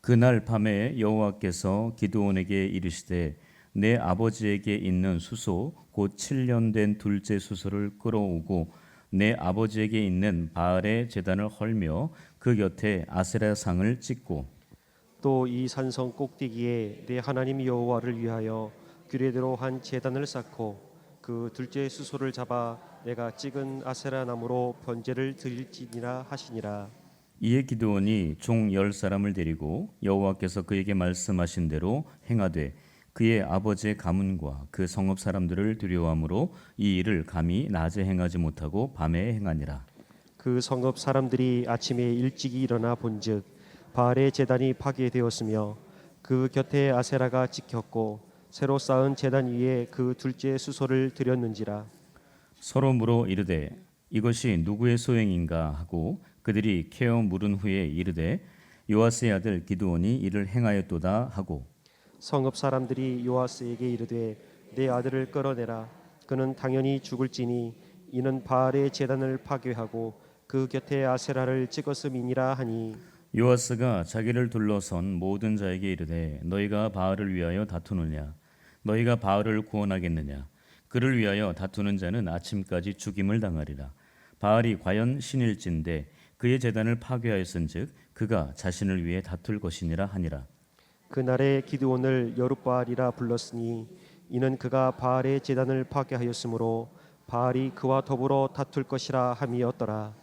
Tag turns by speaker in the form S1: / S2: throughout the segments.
S1: 그날 밤에 여호와께서 기드온에게 이르시되 내 아버지에게 있는 수소 곧 7년 된 둘째 수소를 끌어오고 내 아버지에게 있는 바알의 제단을 헐며 그 곁에 아세라 상을 찍고
S2: 또 이 산성 꼭대기에 내 하나님 여호와를 위하여 규례대로 한 제단을 쌓고 그 둘째 수소를 잡아 내가 찍은 아세라 나무로 번제를 드릴지니라 하시니라.
S1: 이에 기드온이 종 10사람을 데리고 여호와께서 그에게 말씀하신 대로 행하되 그의 아버지의 가문과 그 성읍 사람들을 두려워함으로 이 일을 감히 낮에 행하지 못하고 밤에 행하니라.
S2: 그 성읍 사람들이 아침에 일찍이 일어나 본즉 바알의 제단이 파괴되었으며 그 곁에 아세라가 찍혔고 새로 쌓은 제단 위에 그 둘째 수소를 드렸는지라.
S1: 서로 물어 이르되 이것이 누구의 소행인가 하고 그들이 캐어 물은 후에 이르되 요아스의 아들 기드온이 이를 행하였도다 하고
S2: 성읍 사람들이 요아스에게 이르되 내 아들을 끌어내라. 그는 당연히 죽을지니 이는 바알의 제단을 파괴하고 그 곁에 아세라를 찍었음이니라 하니.
S1: 요아스가 자기를 둘러선 모든 자에게 이르되 너희가 바알을 위하여 다투느냐 너희가 바알을 구원하겠느냐 그를 위하여 다투는 자는 아침까지 죽임을 당하리라. 바알이 과연 신일진데 그의 제단을 파괴하였은즉 그가 자신을 위해 다툴 것이니라 하니라.
S2: 그날에 기드온을 여룻바알이라 불렀으니 이는 그가 바알의 제단을 파괴하였으므로 바알이 그와 더불어 다툴 것이라 함이었더라.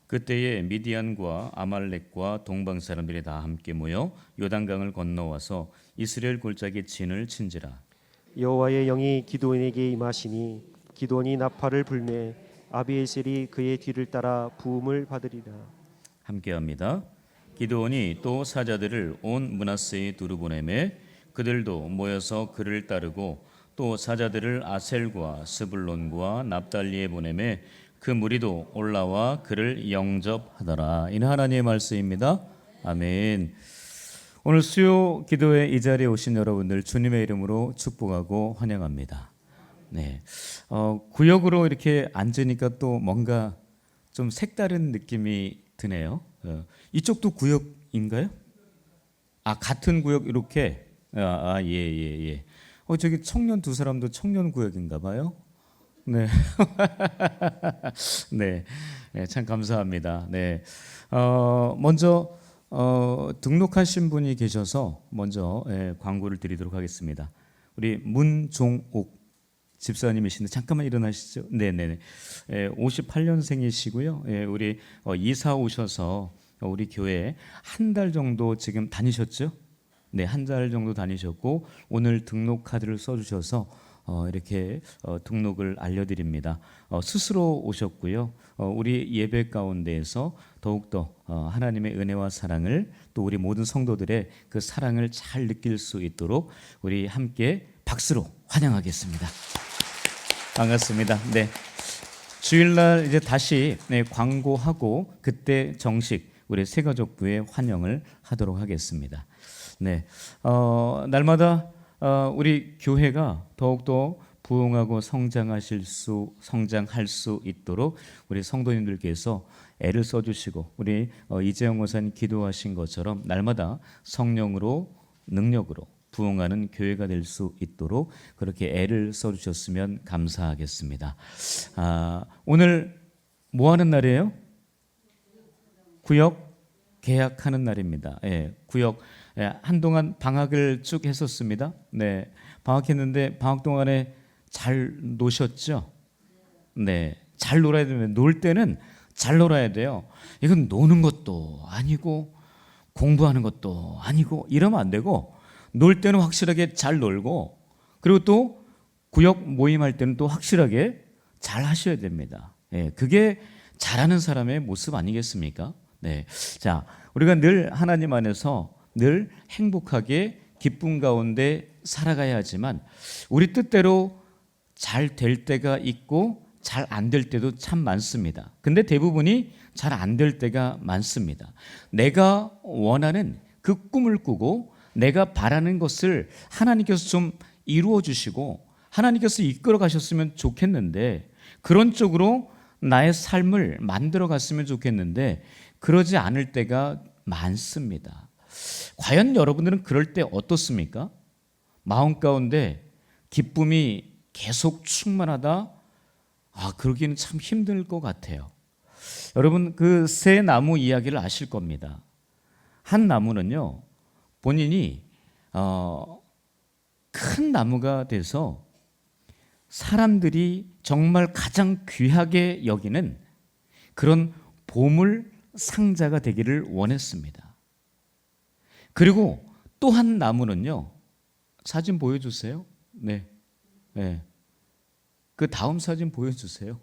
S1: 그때에 미디안과 아말렉과 동방 사람들이 다 함께 모여 요단강을 건너와서 이스라엘 골짜기 진을 친지라.
S2: 여호와의 영이 기드온에게 임하시니 기드온이 나팔을 불매 아비에셀이 그의 뒤를 따라 부음을 받으리라.
S1: 함께합니다. 기드온이 또 사자들을 온 므낫세에 두루 보내매 그들도 모여서 그를 따르고 또 사자들을 아셀과 스불론과 납달리에 보내매 그 무리도 올라와 그를 영접하더라. 이는 하나님의 말씀입니다. 아멘. 오늘 수요 기도회 이 자리에 오신 여러분들 주님의 이름으로 축복하고 환영합니다. 네, 구역으로 이렇게 앉으니까 또 뭔가 좀 색다른 느낌이 드네요. 이쪽도 구역인가요? 아, 같은 구역 이렇게. 예. 저기 청년 두 사람도 청년 구역인가 봐요. 네. 네. 네, 참 감사합니다. 네. 먼저 등록하신 분이 계셔서 먼저 광고를 드리도록 하겠습니다. 우리 문종옥 집사님이신데 잠깐만 일어나시죠. 네네네. 58년생이시고요. 우리 이사 오셔서 우리 교회 한 달 정도 지금 다니셨죠? 네, 한 달 정도 다니셨고 오늘 등록 카드를 써주셔서 이렇게 등록을 알려드립니다. 스스로 오셨고요. 우리 예배 가운데에서 더욱더 하나님의 은혜와 사랑을 또 우리 모든 성도들의 그 사랑을 잘 느낄 수 있도록 우리 함께 박수로 환영하겠습니다. 반갑습니다. 네, 주일날 이제 다시 광고하고 그때 정식 우리 새가족부에 환영을 하도록 하겠습니다. 네, 날마다 우리 교회가 더욱더 부흥하고 성장할 수 있도록 우리 성도님들께서 애를 써주시고 우리 이재영 목사님 기도하신 것처럼 날마다 성령으로 능력으로 부흥하는 교회가 될 수 있도록 그렇게 애를 써주셨으면 감사하겠습니다. 오늘 뭐 하는 날이에요? 구역 계약하는 날입니다. 예, 구역 한동안 방학을 쭉 했었습니다. 네, 방학했는데 방학 동안에 잘 노셨죠? 네, 잘 놀아야 되면 놀 때는 잘 놀아야 돼요. 이건 노는 것도 아니고 공부하는 것도 아니고 이러면 안 되고 놀 때는 확실하게 잘 놀고 그리고 또 구역 모임할 때는 또 확실하게 잘 하셔야 됩니다. 예, 그게 잘하는 사람의 모습 아니겠습니까? 네, 자, 우리가 늘 하나님 안에서 늘 행복하게 기쁨 가운데 살아가야 하지만 우리 뜻대로 잘 될 때가 있고 잘 안 될 때도 참 많습니다. 근데 대부분이 잘 안 될 때가 많습니다. 내가 원하는 그 꿈을 꾸고 내가 바라는 것을 하나님께서 좀 이루어 주시고 하나님께서 이끌어 가셨으면 좋겠는데 그런 쪽으로 나의 삶을 만들어 갔으면 좋겠는데 그러지 않을 때가 많습니다. 과연 여러분들은 그럴 때 어떻습니까? 마음 가운데 기쁨이 계속 충만하다? 그러기는 참 힘들 것 같아요. 여러분, 그 새 나무 이야기를 아실 겁니다. 한 나무는요, 본인이 큰 나무가 돼서 사람들이 정말 가장 귀하게 여기는 그런 보물 상자가 되기를 원했습니다. 그리고 또 한 나무는요, 사진 보여주세요. 네, 네. 그 다음 사진 보여주세요.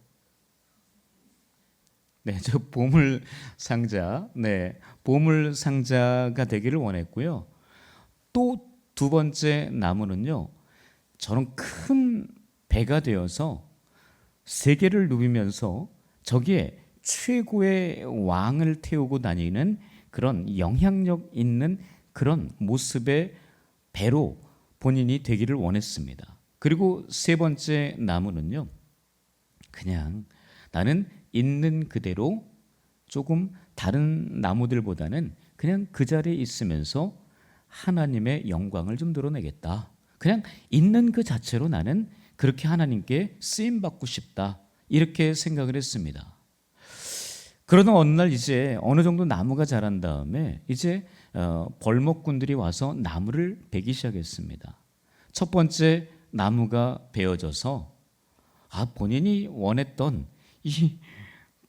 S1: 네, 저 보물 상자, 네, 보물 상자가 되기를 원했고요. 또 두 번째 나무는요, 저런 큰 배가 되어서 세계를 누비면서 저기에 최고의 왕을 태우고 다니는 그런 영향력 있는 그런 모습의 배로 본인이 되기를 원했습니다. 그리고 세 번째 나무는요, 그냥 나는 있는 그대로 조금 다른 나무들보다는 그냥 그 자리에 있으면서 하나님의 영광을 좀 드러내겠다. 그냥 있는 그 자체로 나는 그렇게 하나님께 쓰임 받고 싶다. 이렇게 생각을 했습니다. 그러던 어느 날 이제 어느 정도 나무가 자란 다음에 이제 벌목꾼들이 와서 나무를 베기 시작했습니다. 첫 번째 나무가 베어져서 본인이 원했던 이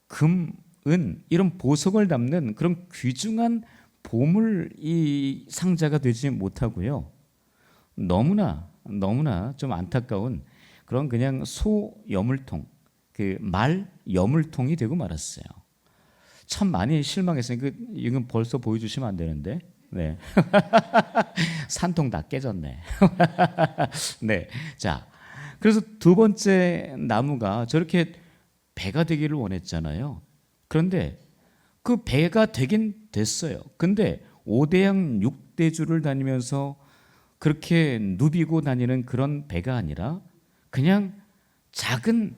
S1: 금, 은 이런 보석을 담는 그런 귀중한 보물 이 상자가 되지 못하고요. 너무나 좀 안타까운 그런 그냥 소 여물통, 그 말 여물통이 되고 말았어요. 참 많이 실망했어요. 이건 벌써 보여주시면 안 되는데. 네. 산통 다 깨졌네. 네. 자, 그래서 두 번째 나무가 저렇게 배가 되기를 원했잖아요. 그런데 그 배가 되긴 됐어요. 근데 5대양 6대주를 다니면서 그렇게 누비고 다니는 그런 배가 아니라 그냥 작은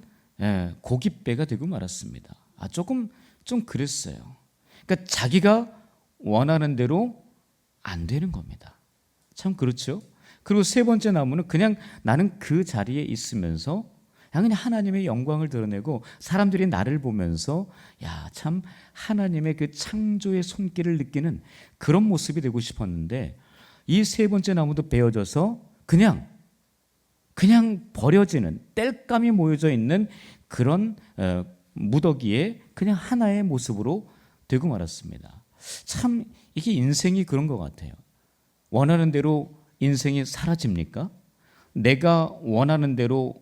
S1: 고깃배가 되고 말았습니다. 조금 좀 그랬어요. 그러니까 자기가 원하는 대로 안 되는 겁니다. 참 그렇죠. 그리고 세 번째 나무는 그냥 나는 그 자리에 있으면서 그냥 하나님의 영광을 드러내고 사람들이 나를 보면서 참 하나님의 그 창조의 손길을 느끼는 그런 모습이 되고 싶었는데 이 세 번째 나무도 베어져서 그냥 버려지는 땔감이 모여져 있는 그런 무더기에 그냥 하나의 모습으로 되고 말았습니다. 참 이게 인생이 그런 것 같아요. 원하는 대로 인생이 사라집니까? 내가 원하는 대로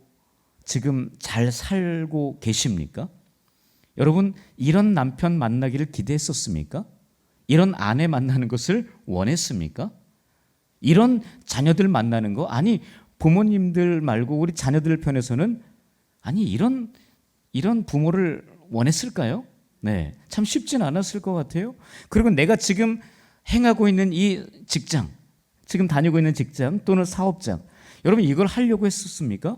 S1: 지금 잘 살고 계십니까? 여러분, 이런 남편 만나기를 기대했었습니까? 이런 아내 만나는 것을 원했습니까? 이런 자녀들 만나는 거, 부모님들 말고 우리 자녀들 편에서는 이런 부모를 원했을까요? 네, 참 쉽진 않았을 것 같아요. 그리고 내가 지금 행하고 있는 이 직장, 지금 다니고 있는 직장 또는 사업장, 여러분 이걸 하려고 했었습니까?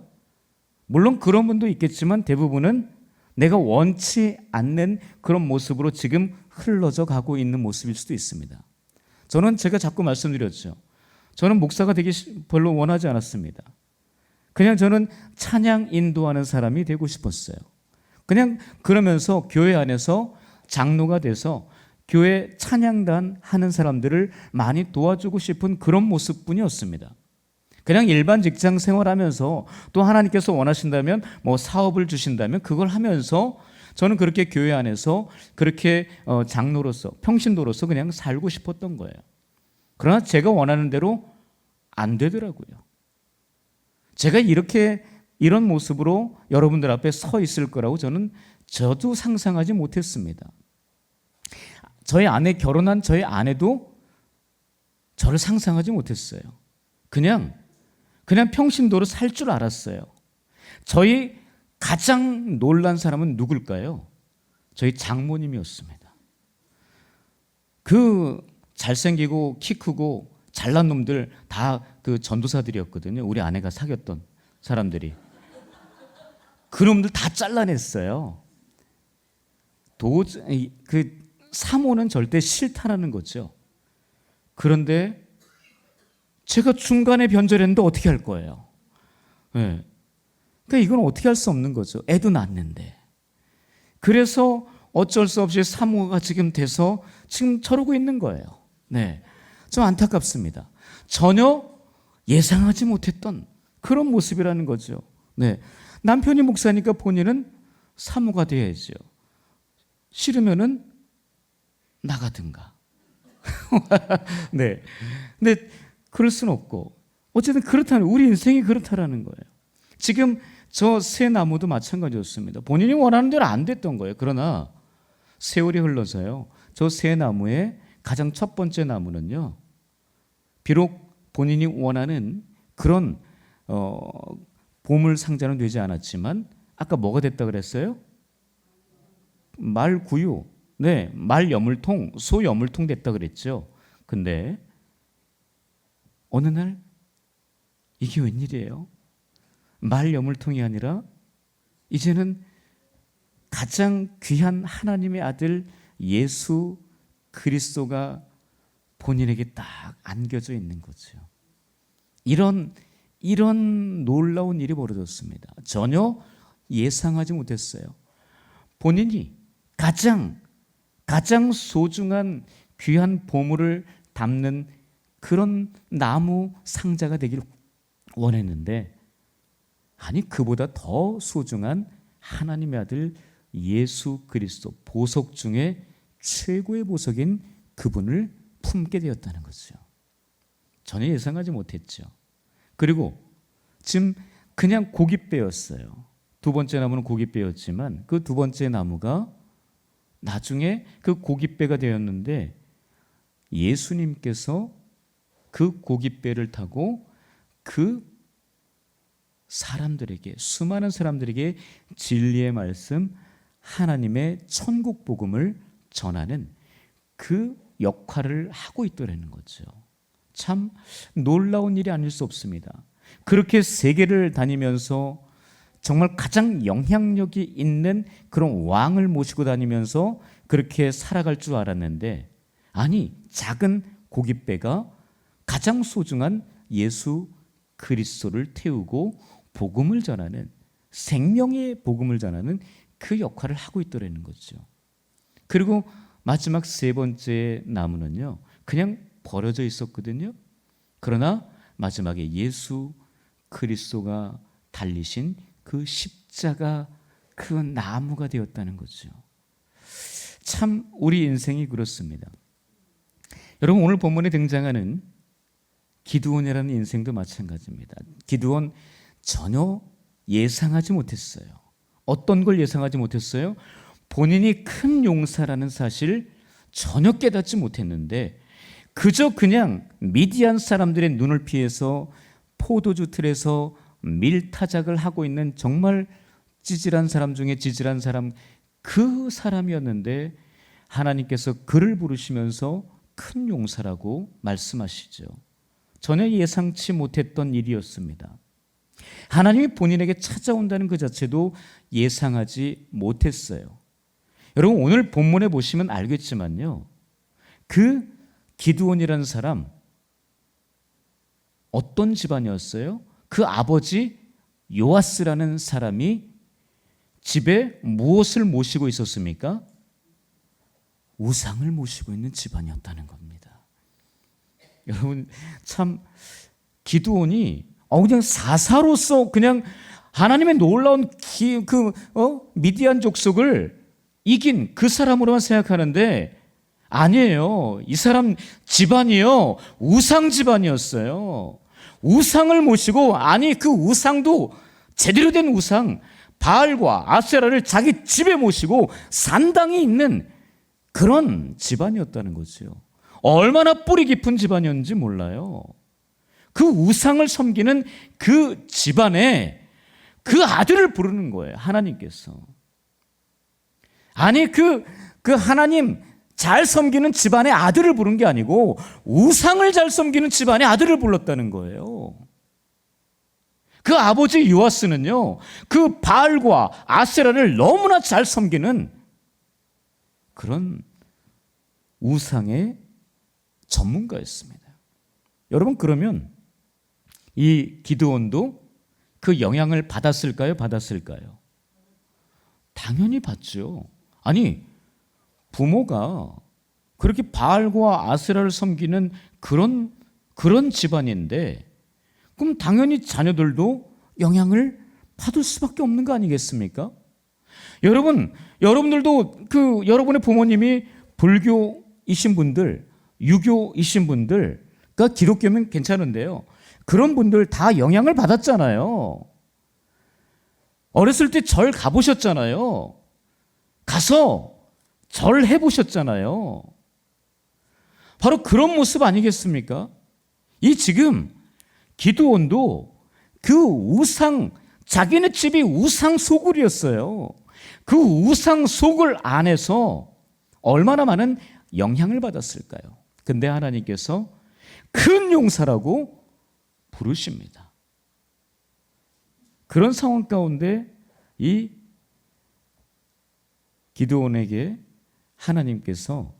S1: 물론 그런 분도 있겠지만 대부분은 내가 원치 않는 그런 모습으로 지금 흘러져 가고 있는 모습일 수도 있습니다. 저는 제가 자꾸 말씀드렸죠. 저는 목사가 되기 별로 원하지 않았습니다. 그냥 저는 찬양 인도하는 사람이 되고 싶었어요. 그냥 그러면서 교회 안에서 장로가 돼서 교회 찬양단 하는 사람들을 많이 도와주고 싶은 그런 모습뿐이었습니다. 그냥 일반 직장 생활하면서 또 하나님께서 원하신다면 사업을 주신다면 그걸 하면서 저는 그렇게 교회 안에서 그렇게 장로로서 평신도로서 그냥 살고 싶었던 거예요. 그러나 제가 원하는 대로 안 되더라고요. 제가 이런 모습으로 여러분들 앞에 서 있을 거라고 저도 상상하지 못했습니다. 결혼한 저희 아내도 저를 상상하지 못했어요. 그냥 평신도로 살 줄 알았어요. 저희 가장 놀란 사람은 누굴까요? 저희 장모님이었습니다. 그 잘생기고 키 크고 잘난 놈들 다 그 전도사들이었거든요. 우리 아내가 사귀었던 사람들이. 그 놈들 다 잘라냈어요. 그 사모는 절대 싫다라는 거죠. 그런데 제가 중간에 변절했는데 어떻게 할 거예요? 네. 그러니까 이건 어떻게 할 수 없는 거죠. 애도 낳았는데. 그래서 어쩔 수 없이 사모가 지금 돼서 지금 저러고 있는 거예요. 네. 좀 안타깝습니다. 전혀 예상하지 못했던 그런 모습이라는 거죠. 네. 남편이 목사니까 본인은 사모가 돼야죠. 싫으면은 나가든가. 네. 근데 그럴 수는 없고 어쨌든 그렇다는 우리 인생이 그렇다라는 거예요. 지금 저 새 나무도 마찬가지였습니다. 본인이 원하는 대로 안 됐던 거예요. 그러나 세월이 흘러서요. 저 새 나무의 가장 첫 번째 나무는요. 비록 본인이 원하는 그런 보물 상자는 되지 않았지만 아까 뭐가 됐다 그랬어요? 말구유, 네, 말여물통, 소여물통 됐다 그랬죠. 근데 어느 날 이게 웬일이에요? 말여물통이 아니라 이제는 가장 귀한 하나님의 아들 예수 그리스도가 본인에게 딱 안겨져 있는 거죠. 이런 놀라운 일이 벌어졌습니다. 전혀 예상하지 못했어요. 본인이 가장 소중한 귀한 보물을 담는 그런 나무 상자가 되길 원했는데 아니 그보다 더 소중한 하나님의 아들 예수 그리스도 보석 중에 최고의 보석인 그분을 품게 되었다는 거죠. 전혀 예상하지 못했죠. 그리고 지금 그냥 고깃배였어요. 두 번째 나무는 고깃배였지만 그 두 번째 나무가 나중에 그 고깃배가 되었는데 예수님께서 그 고깃배를 타고 그 사람들에게 수많은 사람들에게 진리의 말씀 하나님의 천국 복음을 전하는 그 역할을 하고 있더라는 거죠. 참 놀라운 일이 아닐 수 없습니다. 그렇게 세계를 다니면서 정말 가장 영향력이 있는 그런 왕을 모시고 다니면서 그렇게 살아갈 줄 알았는데 아니 작은 고깃배가 가장 소중한 예수 그리스도를 태우고 복음을 전하는 생명의 복음을 전하는 그 역할을 하고 있더라는 거죠. 그리고 마지막 세 번째 나무는요 그냥 버려져 있었거든요. 그러나 마지막에 예수 그리스도가 달리신 그 십자가 그 나무가 되었다는 거죠. 참 우리 인생이 그렇습니다. 여러분 오늘 본문에 등장하는 기드온이라는 인생도 마찬가지입니다. 기드온 전혀 예상하지 못했어요. 어떤 걸 예상하지 못했어요? 본인이 큰 용사라는 사실 전혀 깨닫지 못했는데 그저 그냥 미디안 사람들의 눈을 피해서 포도주 틀에서 밀타작을 하고 있는 정말 찌질한 사람 중에 찌질한 사람 그 사람이었는데 하나님께서 그를 부르시면서 큰 용사라고 말씀하시죠. 전혀 예상치 못했던 일이었습니다. 하나님이 본인에게 찾아온다는 그 자체도 예상하지 못했어요. 여러분 오늘 본문에 보시면 알겠지만요. 그 기드온이라는 사람 어떤 집안이었어요? 그 아버지 요아스라는 사람이 집에 무엇을 모시고 있었습니까? 우상을 모시고 있는 집안이었다는 겁니다. 여러분 참 기드온이 그냥 사사로서 그냥 하나님의 놀라운 미디안 족속을 이긴 그 사람으로만 생각하는데 아니에요. 이 사람 집안이요 우상 집안이었어요. 우상을 모시고 아니 그 우상도 제대로 된 우상 바알과 아세라를 자기 집에 모시고 산당이 있는 그런 집안이었다는 거죠. 얼마나 뿌리 깊은 집안이었는지 몰라요. 그 우상을 섬기는 그 집안에 그 아들을 부르는 거예요. 하나님께서. 아니 그 하나님 잘 섬기는 집안의 아들을 부른 게 아니고 우상을 잘 섬기는 집안의 아들을 불렀다는 거예요. 그 아버지 요아스는요 그 바알과 아세라를 너무나 잘 섬기는 그런 우상의 전문가였습니다. 여러분, 그러면 이 기드온도 그 영향을 받았을까요? 받았을까요? 당연히 받죠. 아니, 부모가 그렇게 바알과 아세라를 섬기는 그런 집안인데, 그럼 당연히 자녀들도 영향을 받을 수밖에 없는 거 아니겠습니까? 여러분들도 여러분의 부모님이 불교이신 분들, 유교이신 분들, 그러니까 기독교면 괜찮은데요. 그런 분들 다 영향을 받았잖아요. 어렸을 때 절 가보셨잖아요. 가서 절 해보셨잖아요. 바로 그런 모습 아니겠습니까? 이 지금 기드온도 그 우상, 자기네 집이 우상 소굴이었어요. 그 우상 소굴 안에서 얼마나 많은 영향을 받았을까요? 근데 하나님께서 큰 용사라고 부르십니다. 그런 상황 가운데 이 기드온에게 하나님께서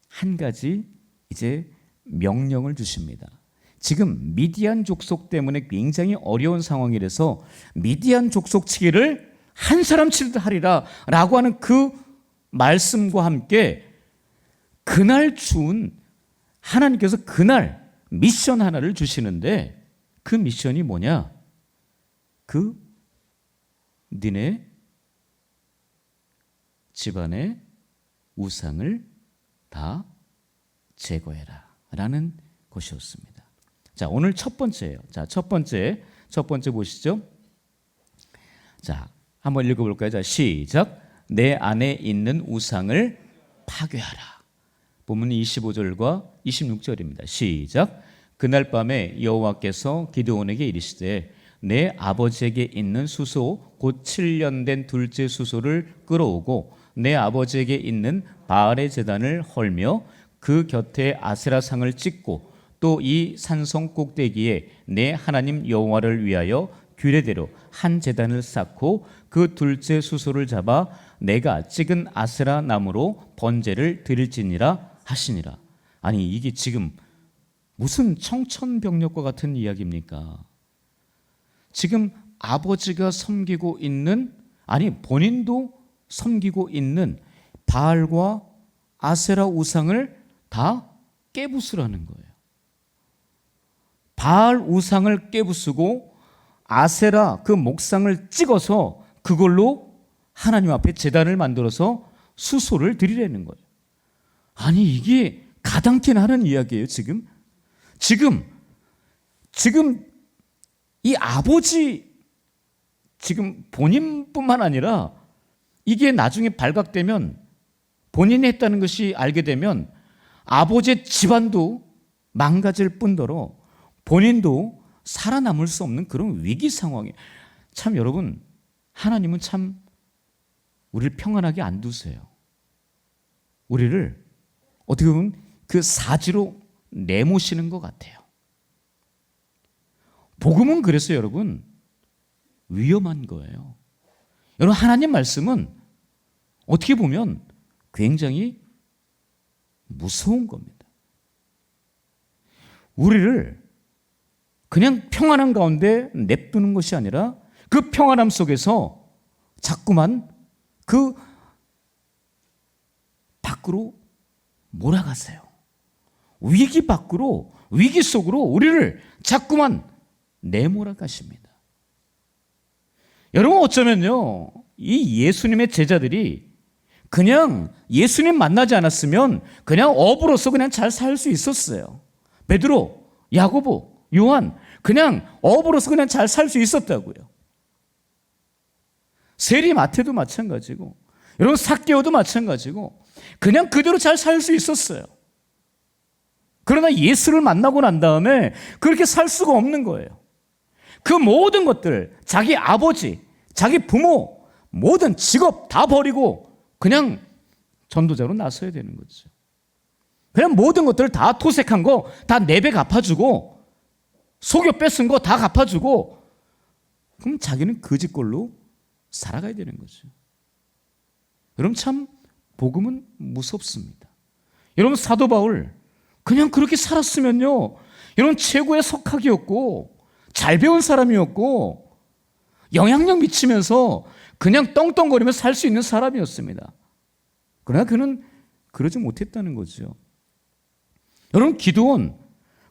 S1: 한 가지 이제 명령을 주십니다. 지금 미디안 족속 때문에 굉장히 어려운 상황이라서 미디안 족속 치기를 한 사람 치듯 하리라 라고 하는 그 말씀과 함께 그날 주운 하나님께서 그날 미션 하나를 주시는데, 그 미션이 뭐냐? 니네 집안의 우상을 다 제거해라 라는 것이었습니다. 자, 오늘 첫 번째예요. 자, 첫 번째 보시죠. 자, 한번 읽어볼까요? 자, 시작. 내 안에 있는 우상을 파괴하라. 본문 25절과 26절입니다. 시작. 그날 밤에 여호와께서 기드온에게 이르시되 내 아버지에게 있는 수소 곧 7년 된 둘째 수소를 끌어오고 내 아버지에게 있는 바알의 제단을 헐며 그 곁에 아세라상을 찍고 또 이 산성 꼭대기에 내 하나님 여호와를 위하여 규례대로 한 제단을 쌓고 그 둘째 수소를 잡아 내가 찍은 아세라 나무로 번제를 드릴지니라 하시니라. 아니, 이게 지금 무슨 청천벽력과 같은 이야기입니까? 지금 아버지가 섬기고 있는, 아니 본인도 섬기고 있는 바알과 아세라 우상을 다 깨부수라는 거예요. 바알 우상을 깨부수고 아세라 그 목상을 찍어서 그걸로 하나님 앞에 제단을 만들어서 수소를 드리라는 거예요. 아니, 이게 가당키나 하는 이야기예요. 지금 이 아버지, 지금 본인뿐만 아니라 이게 나중에 발각되면, 본인이 했다는 것이 알게 되면 아버지의 집안도 망가질 뿐더러 본인도 살아남을 수 없는 그런 위기 상황이에요. 참 여러분, 하나님은 참 우리를 평안하게 안 두세요. 우리를 어떻게 보면 그 사지로 내모시는 것 같아요. 복음은 그래서 여러분 위험한 거예요. 여러분, 하나님 말씀은 어떻게 보면 굉장히 무서운 겁니다. 우리를 그냥 평안한 가운데 냅두는 것이 아니라 그 평안함 속에서 자꾸만 그 밖으로 몰아가세요. 위기 밖으로, 위기 속으로 우리를 자꾸만 내몰아가십니다. 여러분, 어쩌면요, 이 예수님의 제자들이 그냥 예수님 만나지 않았으면 그냥 어부로서 그냥 잘 살 수 있었어요. 베드로, 야고보, 요한, 그냥 어부로서 그냥 잘 살 수 있었다고요. 세리 마태도 마찬가지고, 여러분 삭개오도 마찬가지고 그냥 그대로 잘 살 수 있었어요. 그러나 예수를 만나고 난 다음에 그렇게 살 수가 없는 거예요. 그 모든 것들, 자기 아버지, 자기 부모, 모든 직업 다 버리고 그냥 전도자로 나서야 되는 거죠. 그냥 모든 것들을 다 토색한 거 다 내배 갚아주고, 속여 뺏은 거 다 갚아주고, 그럼 자기는 거지꼴로 살아가야 되는 거죠. 여러분, 참 복음은 무섭습니다. 여러분, 사도 바울 그냥 그렇게 살았으면요, 여러분 최고의 석학이었고 잘 배운 사람이었고 영향력 미치면서 그냥 떵떵거리면서 살 수 있는 사람이었습니다. 그러나 그는 그러지 못했다는 거죠. 여러분, 기드온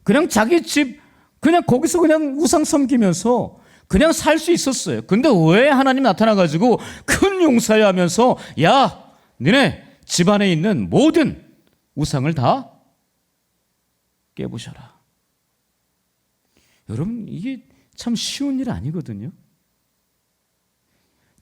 S1: 그냥 자기 집 그냥 거기서 그냥 우상 섬기면서 그냥 살 수 있었어요. 근데 왜 하나님 나타나가지고 큰 용사야 하면서 야, 니네 집안에 있는 모든 우상을 다 깨부셔라. 여러분, 이게 참 쉬운 일 아니거든요.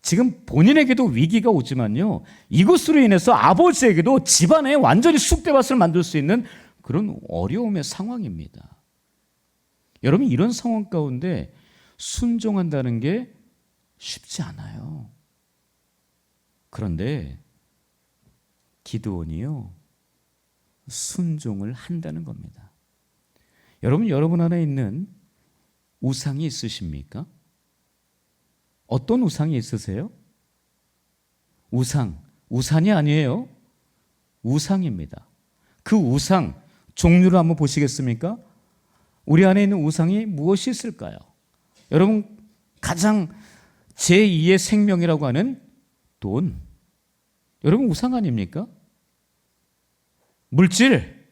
S1: 지금 본인에게도 위기가 오지만요, 이것으로 인해서 아버지에게도 집안에 완전히 쑥대밭을 만들 수 있는 그런 어려움의 상황입니다. 여러분, 이런 상황 가운데 순종한다는 게 쉽지 않아요. 그런데 기드온이요, 순종을 한다는 겁니다. 여러분 안에 있는 우상이 있으십니까? 어떤 우상이 있으세요? 우산이 아니에요. 우상입니다. 그 우상 종류를 한번 보시겠습니까? 우리 안에 있는 우상이 무엇이 있을까요? 여러분, 가장 제2의 생명이라고 하는 돈. 여러분, 우상 아닙니까? 물질.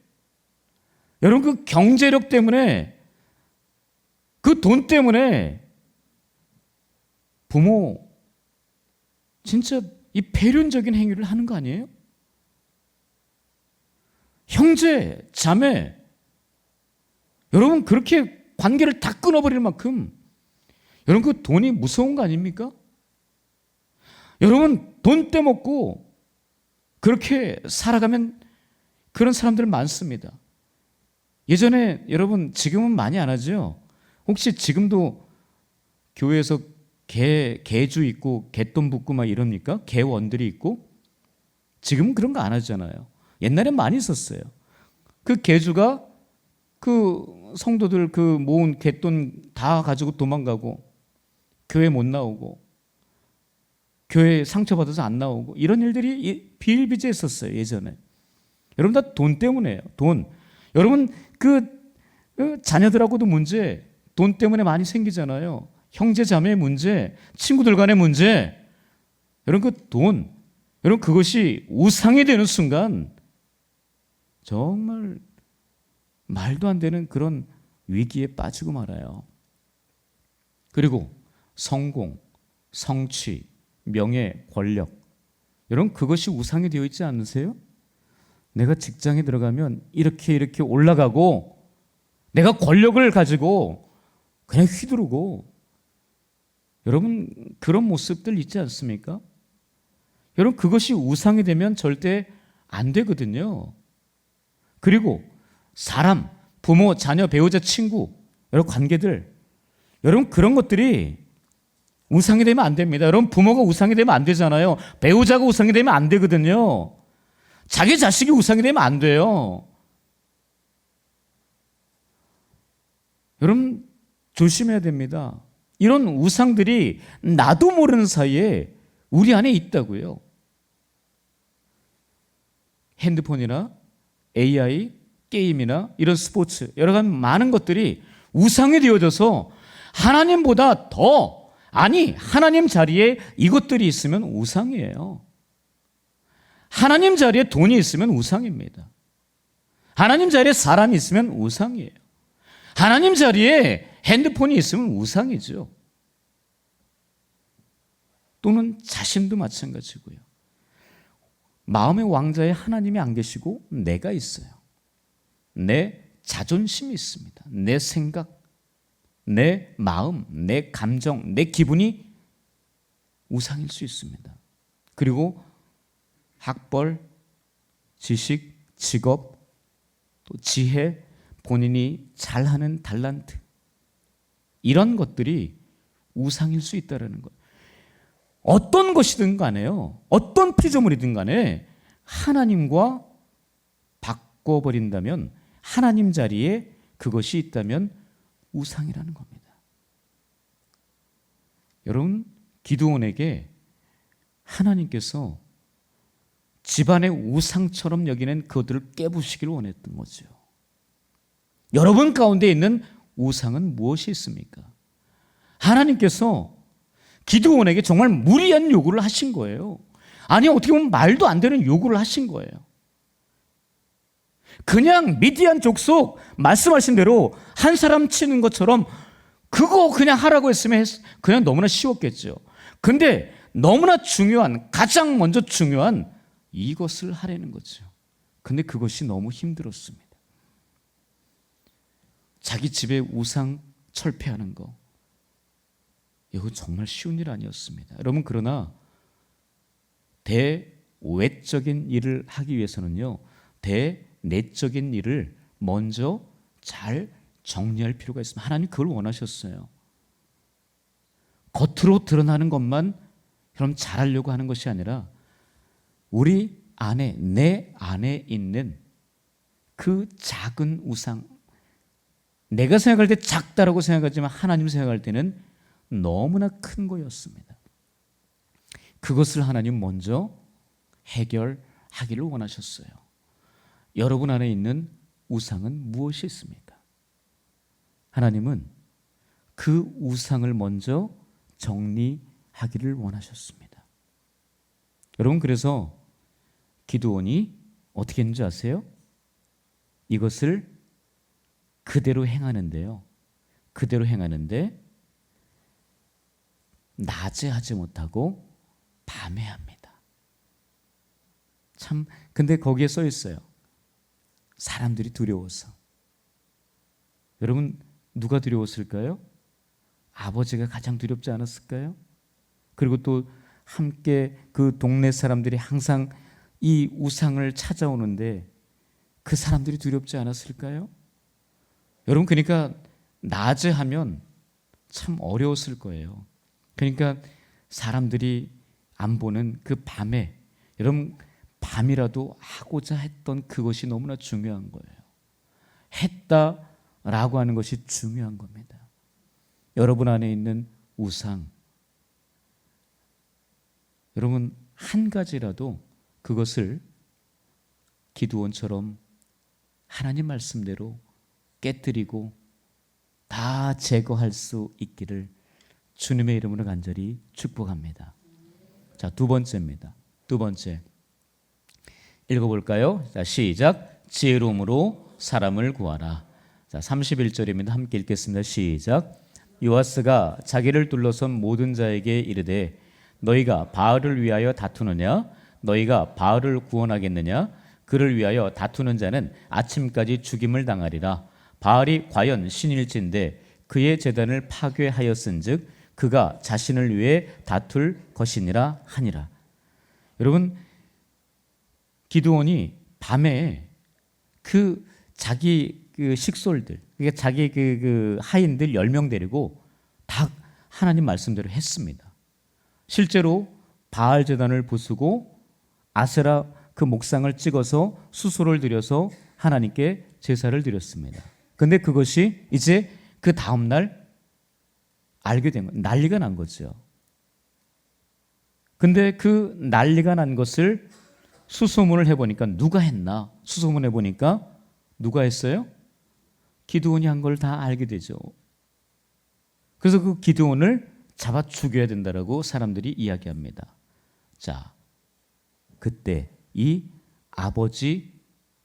S1: 여러분, 그 경제력 때문에, 그 돈 때문에 부모 진짜 이 배륜적인 행위를 하는 거 아니에요? 형제, 자매, 여러분 그렇게 관계를 다 끊어버릴 만큼 여러분 그 돈이 무서운 거 아닙니까? 여러분 돈 떼먹고 그렇게 살아가면 그런 사람들 많습니다. 예전에 여러분, 지금은 많이 안 하죠? 혹시 지금도 교회에서 개주 있고 개돈 붓고 막 이럽니까? 개원들이 있고? 지금은 그런 거 안 하잖아요. 옛날엔 많이 있었어요. 그 개주가 그 성도들 그 모은 개돈 다 가지고 도망가고 교회 못 나오고 교회 상처받아서 안 나오고 이런 일들이 비일비재했었어요, 예전에. 여러분, 다 돈 때문에요. 돈. 여러분, 그 자녀들하고도 문제, 돈 때문에 많이 생기잖아요. 형제 자매의 문제, 친구들 간의 문제. 여러분, 그 돈, 여러분 그것이 우상이 되는 순간 정말 말도 안 되는 그런 위기에 빠지고 말아요. 그리고 성공, 성취, 명예, 권력. 여러분, 그것이 우상이 되어 있지 않으세요? 내가 직장에 들어가면 이렇게 올라가고 내가 권력을 가지고 그냥 휘두르고, 여러분 그런 모습들 있지 않습니까? 여러분, 그것이 우상이 되면 절대 안 되거든요. 그리고 사람, 부모, 자녀, 배우자, 친구, 여러 관계들, 여러분 그런 것들이 우상이 되면 안 됩니다. 여러분, 부모가 우상이 되면 안 되잖아요. 배우자가 우상이 되면 안 되거든요. 자기 자식이 우상이 되면 안 돼요. 여러분, 조심해야 됩니다. 이런 우상들이 나도 모르는 사이에 우리 안에 있다고요. 핸드폰이나 AI, 게임이나 이런 스포츠, 여러 가지 많은 것들이 우상이 되어져서 하나님보다 더, 아니 하나님 자리에 이것들이 있으면 우상이에요. 하나님 자리에 돈이 있으면 우상입니다. 하나님 자리에 사람이 있으면 우상이에요. 하나님 자리에 핸드폰이 있으면 우상이죠. 또는 자신도 마찬가지고요. 마음의 왕자에 하나님이 안 계시고 내가 있어요. 내 자존심이 있습니다. 내 생각, 내 마음, 내 감정, 내 기분이 우상일 수 있습니다. 그리고 학벌, 지식, 직업, 또 지혜, 본인이 잘하는 달란트, 이런 것들이 우상일 수 있다는 거예요. 어떤 것이든 간에요, 어떤 피조물이든 간에 하나님과 바꿔버린다면, 하나님 자리에 그것이 있다면 우상이라는 겁니다. 여러분, 기드온에게 하나님께서 집안의 우상처럼 여기는 그것들을 깨부시기를 원했던 거죠. 여러분 가운데 있는 우상은 무엇이 있습니까? 하나님께서 기드온에게 정말 무리한 요구를 하신 거예요. 아니, 어떻게 보면 말도 안 되는 요구를 하신 거예요. 그냥 미디안 족속 말씀하신 대로 한 사람 치는 것처럼 그거 그냥 하라고 했으면 그냥 너무나 쉬웠겠죠. 근데 너무나 중요한, 가장 먼저 중요한 이것을 하라는 거죠. 근데 그것이 너무 힘들었습니다. 자기 집에 우상 철폐하는 거, 이거 정말 쉬운 일 아니었습니다. 여러분, 그러나 대외적인 일을 하기 위해서는요, 대내적인 일을 먼저 잘 정리할 필요가 있습니다. 하나님 그걸 원하셨어요. 겉으로 드러나는 것만 그럼 잘하려고 하는 것이 아니라 우리 안에, 내 안에 있는 그 작은 우상, 내가 생각할 때 작다라고 생각하지만 하나님 생각할 때는 너무나 큰 거였습니다. 그것을 하나님 먼저 해결하기를 원하셨어요. 여러분 안에 있는 우상은 무엇이 있습니까? 하나님은 그 우상을 먼저 정리하기를 원하셨습니다. 여러분, 그래서 기드온이 어떻게 했는지 아세요? 이것을 그대로 행하는데요. 그대로 행하는데 낮에 하지 못하고 밤에 합니다. 참, 근데 거기에 써 있어요. 사람들이 두려워서. 여러분, 누가 두려웠을까요? 아버지가 가장 두렵지 않았을까요? 그리고 또 함께 그 동네 사람들이 항상 이 우상을 찾아오는데 그 사람들이 두렵지 않았을까요? 여러분, 그러니까 낮에 하면 참 어려웠을 거예요. 그러니까 사람들이 안 보는 그 밤에, 여러분, 밤이라도 하고자 했던 그것이 너무나 중요한 거예요. 했다라고 하는 것이 중요한 겁니다. 여러분 안에 있는 우상, 여러분 한 가지라도 그것을 기드온처럼 하나님 말씀대로 깨뜨리고 다 제거할 수 있기를 주님의 이름으로 간절히 축복합니다. 자, 두 번째입니다. 두 번째 읽어볼까요? 자, 시작. 지혜로움으로 사람을 구하라. 자, 31절입니다. 함께 읽겠습니다. 시작. 요아스가 자기를 둘러선 모든 자에게 이르되 너희가 바알을 위하여 다투느냐? 너희가 바알을 구원하겠느냐? 그를 위하여 다투는 자는 아침까지 죽임을 당하리라. 바알이 과연 신일진데 그의 제단을 파괴하였은즉 그가 자신을 위해 다툴 것이니라 하니라. 여러분, 기드온이 밤에 그 자기 그 식솔들, 그러니까 자기 그 하인들 10명 데리고 다 하나님 말씀대로 했습니다. 실제로 바알 제단을 부수고 아세라 그 목상을 찍어서 수소를 드려서 하나님께 제사를 드렸습니다. 근데 그것이 이제 그 다음 날 알게 된 거예요. 난리가 난 거죠. 근데 그 난리가 난 것을 수소문을 해보니까 누가 했나? 수소문 해보니까 누가 했어요? 기드온이 한 걸 다 알게 되죠. 그래서 그 기드온을 잡아 죽여야 된다라고 사람들이 이야기합니다. 자, 그때 이 아버지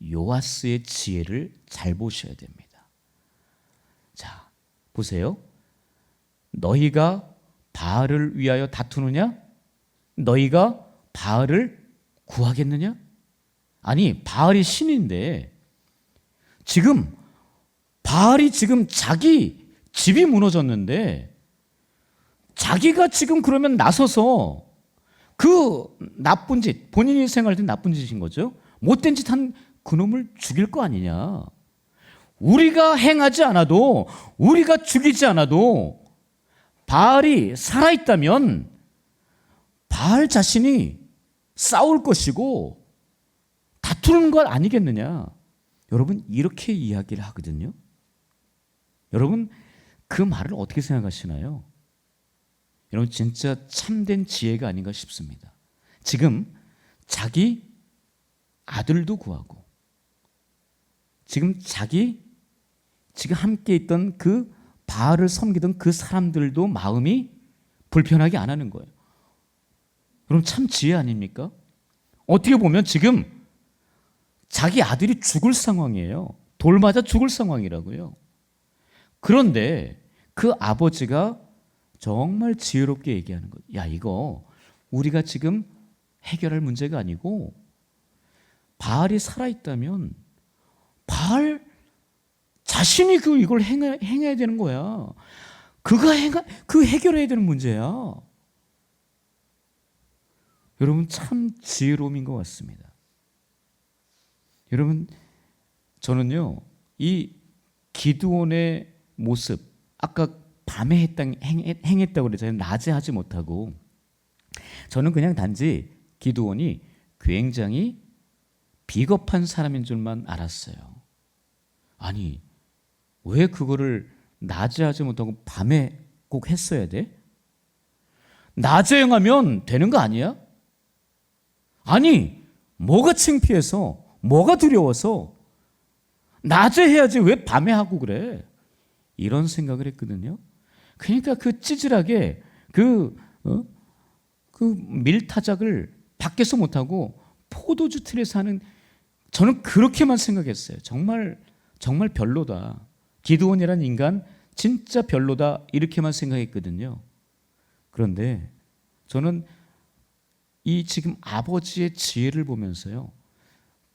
S1: 요아스의 지혜를 잘 보셔야 됩니다. 자, 보세요. 너희가 바알을 위하여 다투느냐? 너희가 바알을 구하겠느냐? 아니, 바알이 신인데 지금 바알이 지금 자기 집이 무너졌는데 자기가 지금 그러면 나서서 그 나쁜 짓, 본인이 생각할 때 나쁜 짓인 거죠. 못된 짓 한 그놈을 죽일 거 아니냐. 우리가 행하지 않아도, 우리가 죽이지 않아도 바알이 살아있다면 바알 자신이 싸울 것이고 다투는 것 아니겠느냐. 여러분, 이렇게 이야기를 하거든요. 여러분, 그 말을 어떻게 생각하시나요? 여러분, 진짜 참된 지혜가 아닌가 싶습니다. 지금 자기 아들도 구하고 지금 자기 지금 함께 있던 그 바알을 섬기던 그 사람들도 마음이 불편하게 안 하는 거예요. 여러분 참 지혜 아닙니까? 어떻게 보면 지금 자기 아들이 죽을 상황이에요. 돌 맞아 죽을 상황이라고요. 그런데 그 아버지가 정말 지혜롭게 얘기하는 거예요. 야, 이거 우리가 지금 해결할 문제가 아니고 바알이 살아있다면 바알 자신이 이걸 행해야 되는 거야. 그 해결해야 되는 문제야. 여러분 참 지혜로움인 것 같습니다. 여러분 저는요 이 기드온의 모습 아까 밤에 행했다고 그랬잖아요. 낮에 하지 못하고 저는 그냥 단지 기드온이 굉장히 비겁한 사람인 줄만 알았어요. 아니 왜 그거를 낮에 하지 못하고 밤에 꼭 했어야 돼? 낮에 행하면 되는 거 아니야? 아니 뭐가 창피해서 뭐가 두려워서 낮에 해야지 왜 밤에 하고 그래? 이런 생각을 했거든요. 그러니까 그 찌질하게 그 밀타작을 밖에서 못하고 포도주 틀에서 하는 저는 그렇게만 생각했어요. 정말 별로다. 기드온이라는 인간 진짜 별로다 이렇게만 생각했거든요. 그런데 저는 이 지금 아버지의 지혜를 보면서요.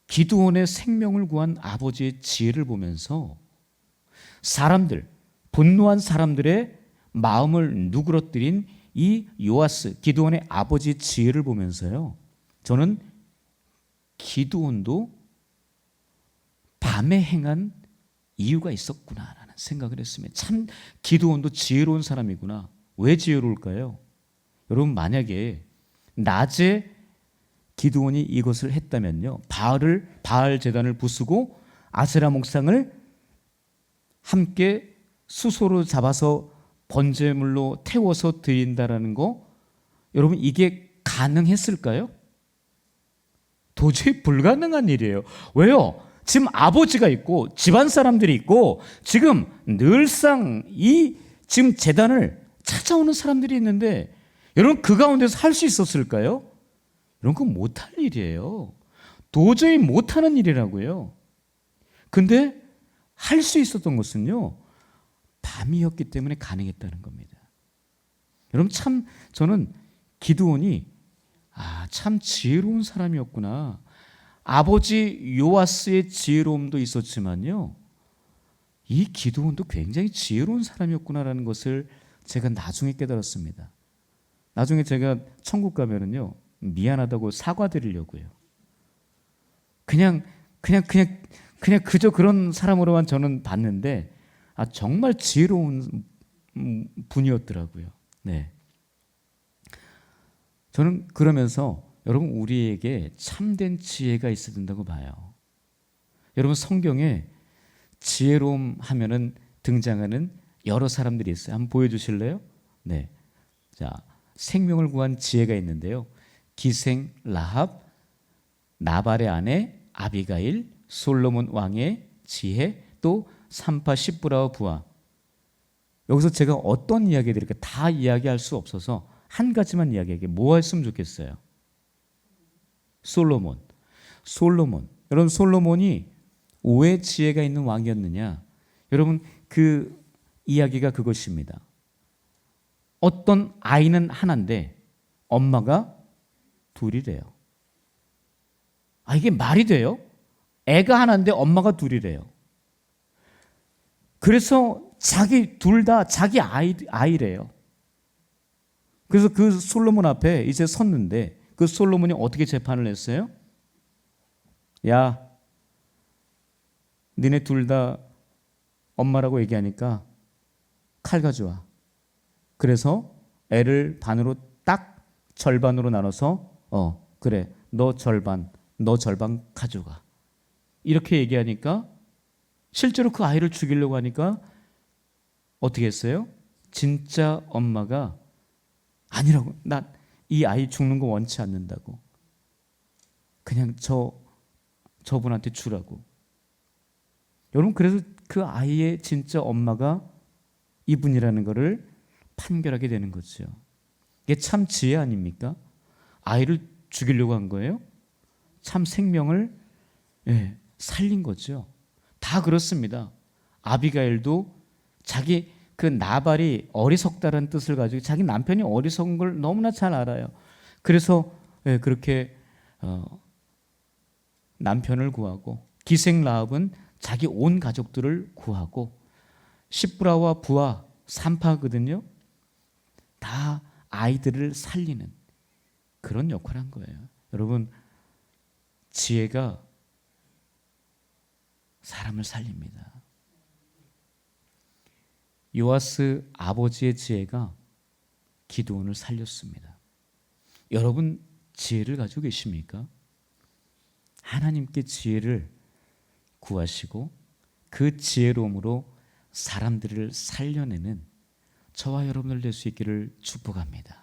S1: 기드온의 생명을 구한 아버지의 지혜를 보면서 사람들, 분노한 사람들의 마음을 누그러뜨린 이 요아스, 기드온의 아버지의 지혜를 보면서요. 저는 기드온도 밤에 행한 이유가 있었구나라는 생각을 했습니다. 참 기드온도 지혜로운 사람이구나. 왜 지혜로울까요? 여러분 만약에 낮에 기드온이 이것을 했다면요. 바알 제단을 부수고 아세라 목상을 함께 수소로 잡아서 번제물로 태워서 드린다라는 거 여러분 이게 가능했을까요? 도저히 불가능한 일이에요. 왜요? 지금 아버지가 있고 집안 사람들이 있고 지금 늘상 이 지금 제단을 찾아오는 사람들이 있는데 여러분 그 가운데서 할 수 있었을까요? 여러분 그건 못할 일이에요. 도저히 못하는 일이라고요. 근데 할 수 있었던 것은요. 밤이었기 때문에 가능했다는 겁니다. 여러분 참 저는 기드온이 참 지혜로운 사람이었구나. 아버지 요아스의 지혜로움도 있었지만요. 이 기드온도 굉장히 지혜로운 사람이었구나라는 것을 제가 나중에 깨달았습니다. 나중에 제가 천국 가면은요. 미안하다고 사과드리려고요. 그냥 그저 그런 사람으로만 저는 봤는데 정말 지혜로운 분이었더라고요. 네. 저는 그러면서 여러분 우리에게 참된 지혜가 있어야 된다고 봐요. 여러분 성경에 지혜로움 하면은 등장하는 여러 사람들이 있어요. 한번 보여주실래요? 네. 자, 생명을 구한 지혜가 있는데요. 기생 라합, 나발의 아내 아비가일, 솔로몬 왕의 지혜, 또 산파 십부라와 부하. 여기서 제가 어떤 이야기 드릴까요? 다 이야기할 수 없어서 한 가지만 이야기하게. 뭐 했으면 좋겠어요? 솔로몬. 여러분 솔로몬이 왜 지혜가 있는 왕이었느냐? 여러분 그 이야기가 그것입니다. 어떤 아이는 하나인데 엄마가 둘이래요. 이게 말이 돼요? 애가 하나인데 엄마가 둘이래요. 그래서 둘 다 자기 아이래요. 그래서 그 솔로몬 앞에 이제 섰는데 그 솔로몬이 어떻게 재판을 했어요? 야, 니네 둘 다 엄마라고 얘기하니까 칼 가져와. 그래서 애를 반으로 딱 절반으로 나눠서 그래 너 절반 가져가. 이렇게 얘기하니까 실제로 그 아이를 죽이려고 하니까 어떻게 했어요? 진짜 엄마가 아니라고. 나 이 아이 죽는 거 원치 않는다고. 그냥 저분한테 주라고. 여러분 그래서 그 아이의 진짜 엄마가 이분이라는 것을 판결하게 되는 거죠. 이게 참 지혜 아닙니까? 아이를 죽이려고 한 거예요. 참 생명을 살린 거죠. 다 그렇습니다. 아비가일도 자기 그 나발이 어리석다라는 뜻을 가지고 자기 남편이 어리석은 걸 너무나 잘 알아요. 그래서 그렇게 남편을 구하고, 기생 라합은 자기 온 가족들을 구하고, 시브라와 부하, 산파거든요. 다 아이들을 살리는 그런 역할을 한 거예요. 여러분, 지혜가 사람을 살립니다. 요아스 아버지의 지혜가 기드온을 살렸습니다. 여러분, 지혜를 가지고 계십니까? 하나님께 지혜를 구하시고 그 지혜로움으로 사람들을 살려내는 저와 여러분을 될 수 있기를 축복합니다.